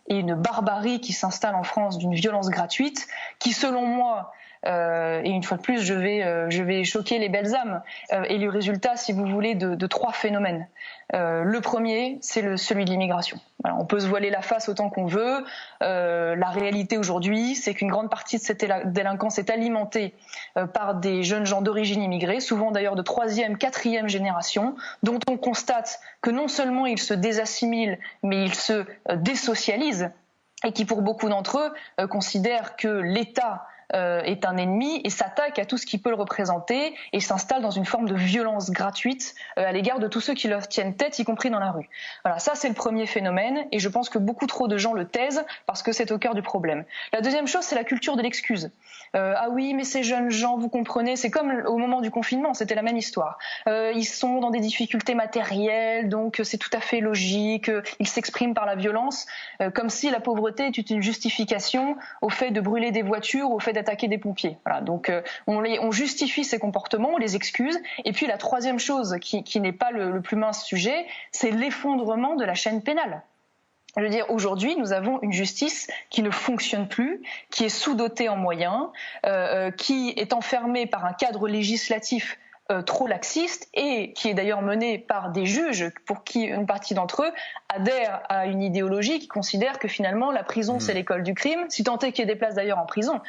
et une barbarie qui s'installe en France d'une violence gratuite qui, selon moi, et une fois de plus, je vais choquer les belles âmes, est le résultat, si vous voulez, de trois phénomènes. Le premier, c'est celui de l'immigration. Voilà, on peut se voiler la face autant qu'on veut. La réalité aujourd'hui, c'est qu'une grande partie de cette délinquance est alimentée par des jeunes gens d'origine immigrée, souvent d'ailleurs de 3e, 4e génération, dont on constate que non seulement ils se désassimilent, mais ils se désocialisent, et qui, pour beaucoup d'entre eux, considèrent que l'État est un ennemi et s'attaque à tout ce qui peut le représenter et s'installe dans une forme de violence gratuite à l'égard de tous ceux qui leur tiennent tête, y compris dans la rue. Voilà, ça c'est le premier phénomène et je pense que beaucoup trop de gens le taisent parce que c'est au cœur du problème. La deuxième chose, c'est la culture de l'excuse. Ah oui, mais ces jeunes gens, vous comprenez, c'est comme au moment du confinement, c'était la même histoire. Ils sont dans des difficultés matérielles, donc c'est tout à fait logique, ils s'expriment par la violence, comme si la pauvreté était une justification au fait de brûler des voitures, au fait d'attaquer des pompiers. Voilà, donc on justifie ces comportements, on les excuse. Et puis la troisième chose, qui n'est pas le plus mince sujet, c'est l'effondrement de la chaîne pénale. Je veux dire, aujourd'hui, nous avons une justice qui ne fonctionne plus, qui est sous-dotée en moyens, qui est enfermée par un cadre législatif trop laxiste et qui est d'ailleurs menée par des juges pour qui une partie d'entre eux adhèrent à une idéologie qui considère que finalement la prison c'est l'école du crime, si tant est qu'il y ait des places d'ailleurs en prison.